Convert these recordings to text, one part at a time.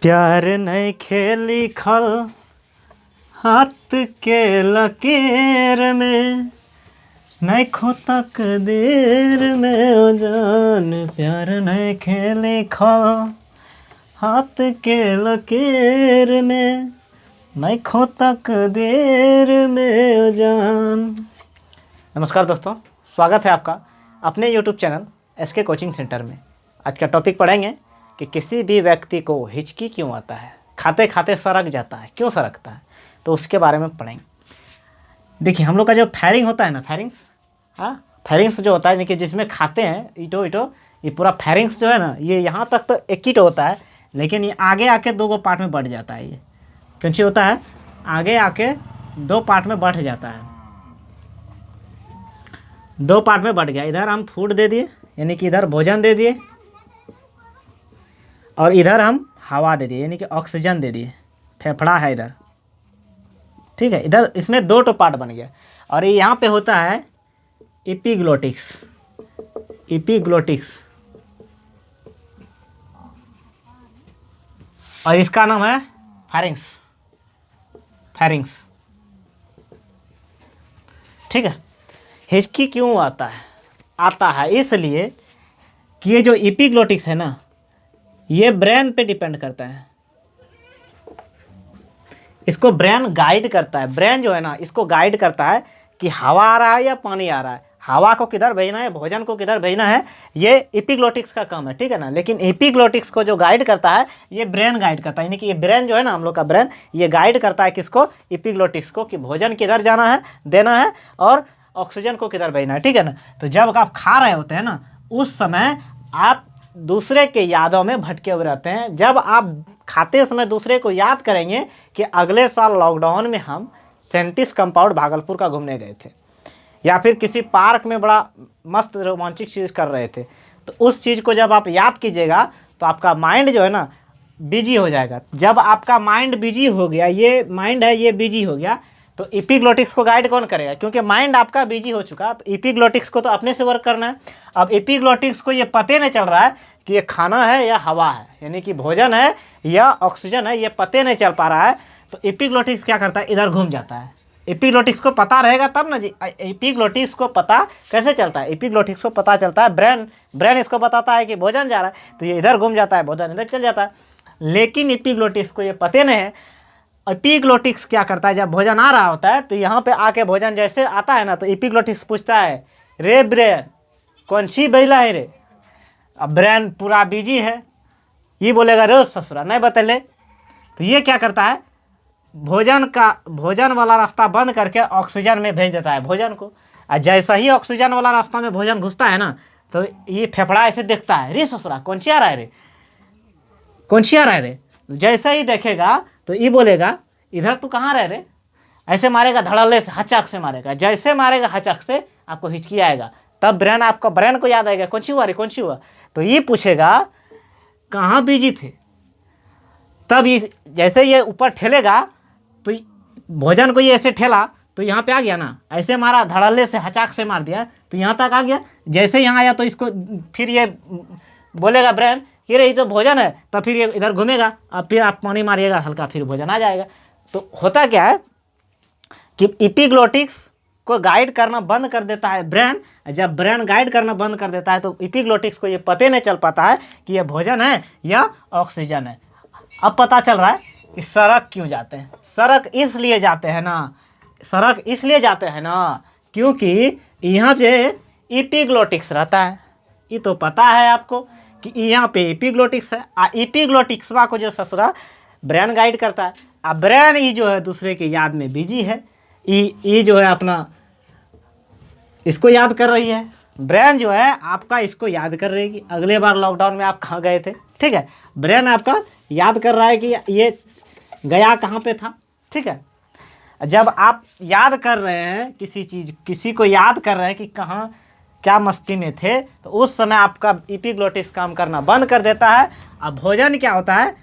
प्यार नइखे लिखल हाथ के लकीर में, नइखो तकदीर में ओ जान। प्यार नइखे लिखल हाथ के लकीर में, नइखो तकदीर में ओ जान। नमस्कार दोस्तों, स्वागत है आपका अपने YouTube channel SK coaching centre में। आज का टॉपिक पढ़ेंगे कि किसी भी व्यक्ति को हिचकी क्यों आता है, खाते खाते सरक जाता है, क्यों सरकता है, तो उसके बारे में पढ़ेंगे। देखिए, हम लोग का जो फैरिंग होता है ना, फैरिंग्स जो होता है, देखिए जिसमें खाते हैं ईटो, ये पूरा फैरिंग्स जो है ना, ये यहाँ तक तो एक ही होता है, लेकिन ये आगे आके दो पार्ट में बढ़ जाता है। ये क्यों होता है? आगे आके दो पार्ट में बढ़ जाता है, दो पार्ट में बढ़ गया। इधर हम फूड दे दिए, यानी कि इधर भोजन दे दिए, और इधर हम हवा दे दिए, यानी कि ऑक्सीजन दे दिए। फेफड़ा है इधर, ठीक है। इधर इसमें दो पार्ट बन गया। और ये यहाँ पे होता है एपिग्लोटिक्स, और इसका नाम है फैरिंग्स, ठीक है। हिचकी क्यों आता है इसलिए कि ये जो एपिग्लोटिक्स है ना, ये ब्रेन पे डिपेंड करता है। इसको ब्रेन गाइड करता है। ब्रेन जो है ना, इसको गाइड करता है कि हवा आ रहा है या पानी आ रहा है, हवा को किधर भेजना है, भोजन को किधर भेजना है, ये एपिग्लोटिक्स का काम है, ठीक है ना। लेकिन एपिग्लोटिक्स को जो गाइड करता है, ये ब्रेन गाइड करता है। यानी कि ये ब्रेन जो है ना, हम लोग का ब्रेन, ये गाइड करता है किसको? एपिग्लोटिक्स को, कि भोजन किधर जाना है, देना है, और ऑक्सीजन को किधर भेजना है, ठीक है ना। तो जब आप खा रहे होते हैं ना, उस समय आप दूसरे के यादों में भटके हुए रहते हैं। जब आप खाते समय दूसरे को याद करेंगे कि अगले साल लॉकडाउन में हम सेंटिस कंपाउंड भागलपुर का घूमने गए थे, या फिर किसी पार्क में बड़ा मस्त रोमांचिक चीज़ कर रहे थे, तो उस चीज़ को जब आप याद कीजिएगा तो आपका माइंड जो है ना बिजी हो जाएगा। जब आपका माइंड बिजी हो गया, ये माइंड है, ये बिजी हो गया, तो एपिग्लोटिक्स को गाइड कौन करेगा? क्योंकि माइंड आपका बिजी हो चुका, तो एपिग्लोटिक्स को तो अपने से वर्क करना है। अब एपिग्लोटिक्स को ये पते नहीं चल रहा है कि ये खाना है या हवा है, यानी कि भोजन है या ऑक्सीजन है, ये पते नहीं चल पा रहा है। तो एपिग्लोटिक्स क्या करता है? इधर घूम जाता है। एपिग्लोटिक्स को पता रहेगा तब ना जी। एपिग्लोटिक्स को पता कैसे चलता है? एपिग्लोटिक्स को पता चलता है ब्रेन इसको बताता है कि भोजन जा रहा है, तो ये इधर घूम जाता है, भोजन इधर चल जाता है। लेकिन एपिग्लोटिक्स को ये पते नहीं है। एपिग्लोटिक्स क्या करता है? जब भोजन आ रहा होता है, तो यहाँ पे आके भोजन जैसे आता है ना, तो एपिग्लोटिक्स पूछता है, रे ब्रेन कौन सी बैला है रे? अब ब्रेन पूरा बिजी है, ये बोलेगा रोज ससुरा नहीं बतले। तो ये क्या करता है? भोजन वाला रास्ता बंद करके ऑक्सीजन में भेज देता है भोजन को। और जैसा ही ऑक्सीजन वाला रास्ता में भोजन घुसता है ना, तो ये फेफड़ा ऐसे देखता है, रे ससुरा कौन सी आ रहा है रे, कौन सी आ रहा है रे। जैसा ही देखेगा तो ये बोलेगा, इधर तू कहाँ रह रे? ऐसे मारेगा, धड़ल्ले से, हचक से मारेगा। जैसे मारेगा हचक से, आपको हिचकी आएगा। तब ब्रेन को याद आएगा, कौन सी हुआ रे, कौन सी हुआ। तो ये पूछेगा कहाँ बिजी थे। तब ये जैसे ये ऊपर ठेलेगा, तो भोजन को ये ऐसे ठेला, तो यहाँ पे आ गया ना, ऐसे मारा, धड़ल्ले से हचाक से मार दिया, तो यहाँ तक आ गया। जैसे यहाँ आया तो इसको फिर ये बोलेगा ब्रेन कि रे ये तो भोजन है, तब फिर ये इधर घूमेगा, अब फिर आप पानी मारिएगा हल्का, फिर भोजन आ जाएगा। तो होता क्या है कि एपिग्लोटिक्स को गाइड करना बंद कर देता है ब्रेन। जब ब्रेन गाइड करना बंद कर देता है, तो एपिग्लोटिक्स को ये पते नहीं चल पाता है कि ये भोजन है या ऑक्सीजन है। अब पता चल रहा है कि सरक क्यों जाते हैं। सरक इसलिए जाते हैं ना, क्योंकि यहाँ पे एपिग्लोटिक्स रहता है। ये तो पता है आपको कि यहाँ पे एपिग्लोटिक्स है। एपिग्लोटिक्स को जो ससुरा ब्रेन गाइड करता है। अब ब्रेन ये जो है दूसरे के याद में बिजी है, ये जो है अपना इसको याद कर रही है। ब्रेन जो है आपका इसको याद कर रही है कि अगले बार लॉकडाउन में आप कहाँ गए थे, ठीक है। ब्रेन आपका याद कर रहा है कि ये गया कहाँ पे था, ठीक है। जब आप याद कर रहे हैं किसी को याद कर रहे हैं कि कहाँ क्या मस्ती में थे, तो उस समय आपका एपिग्लोटिक्स काम करना बंद कर देता है। अब भोजन क्या होता है?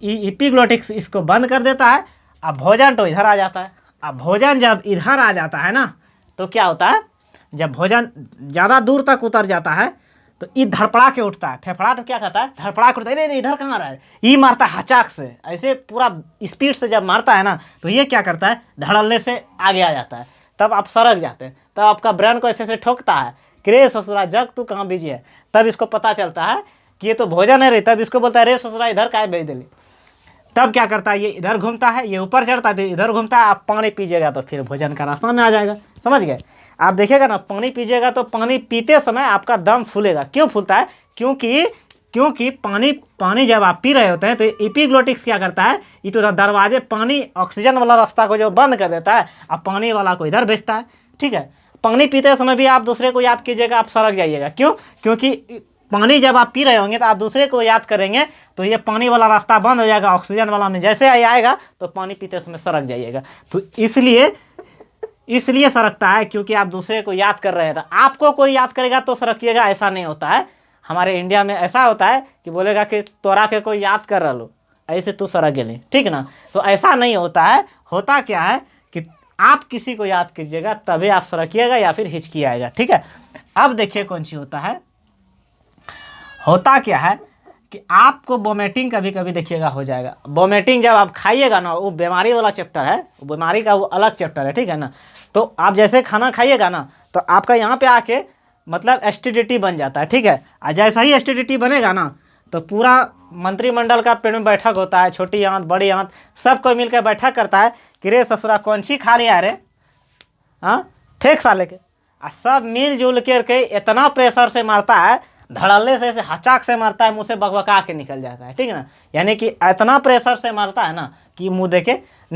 एपिग्लोटिक्स इसको बंद कर देता है। अब भोजन तो इधर आ जाता है। अब भोजन जब इधर आ जाता है ना, तो क्या होता है? जब भोजन ज़्यादा दूर तक उतर जाता है, तो ये धड़पड़ा के उठता है, फेफड़ा तो क्या कहता है, धड़पड़ा के उठता है, नहीं नहीं इधर कहाँ रहा है, ये मारता है हचाक से, ऐसे पूरा स्पीड से जब मारता है ना, तो ये क्या करता है, धड़ल्ले से आगे आ जाता है, तब आप सरक जाते हैं, तब आपका ब्रेन को ऐसे ऐसे ठोकता है कि रे ससुरा जग तू कहाँ बिजी है, तब इसको पता चलता है कि ये तो भोजन है रे, तब इसको बोलता है रे ससुरा इधर का भेज दे। तब क्या करता है, ये इधर घूमता है, ये ऊपर चढ़ता है, तो इधर घूमता है, आप पानी पीजिएगा तो फिर भोजन का रास्ता में आ जाएगा, समझ गए। आप देखिएगा ना, पानी पीजिएगा तो पानी पीते समय आपका दम फूलेगा, क्यों फूलता है, क्योंकि पानी जब आप पी रहे होते हैं तो एपिग्लोटिक्स क्या करता है, ये तो दरवाजे पानी ऑक्सीजन वाला रास्ता को जो बंद कर देता है, अब पानी वाला को इधर भेजता है, ठीक है। पानी पीते समय भी आप दूसरे को याद कीजिएगा, आप सड़क जाइएगा, क्यों, क्योंकि पानी जब आप पी रहे होंगे तो आप दूसरे को याद करेंगे तो ये पानी वाला रास्ता बंद हो जाएगा, ऑक्सीजन वाला में जैसे ही आएगा तो पानी पीते समय सड़क जाइएगा। तो इसलिए सड़कता है क्योंकि आप दूसरे को याद कर रहे हैं, तो आपको कोई याद करेगा तो सड़किएगा, ऐसा नहीं होता है। हमारे इंडिया में ऐसा होता है कि बोलेगा कि तोरा के कोई याद कर रहा लो, ऐसे तू सड़क गेली, ठीक ना। तो ऐसा नहीं होता है, होता क्या है कि आप किसी को याद कीजिएगा तभी आप सड़किएगा या फिर हिचकी आएगा, ठीक है। अब देखिए कौन सी होता है, होता क्या है कि आपको वोमिटिंग कभी कभी देखिएगा हो जाएगा। वोमिटिंग जब आप खाइएगा ना, वो बीमारी वाला चैप्टर है, वो बीमारी का वो अलग चैप्टर है, ठीक है ना। तो आप जैसे खाना खाइएगा ना, तो आपका यहाँ पे आके मतलब एसिडिटी बन जाता है, ठीक है। और जैसा ही एसिडिटी बनेगा ना, तो पूरा मंत्रिमंडल का पेड़ में बैठक होता है, छोटी आंत बड़ी आंत सब कोई मिलकर बैठक करता है कि रे ससुरा कौन सी खा लिया रे, हाँ फेंक साले के। और सब मिलजुल करके इतना प्रेशर से मारता है, धड़ल्ले से ऐसे हचाक से मारता है, मुँह से बकबका के निकल जाता है, ठीक है ना। यानी कि इतना प्रेशर से मारता है ना कि मुँह देके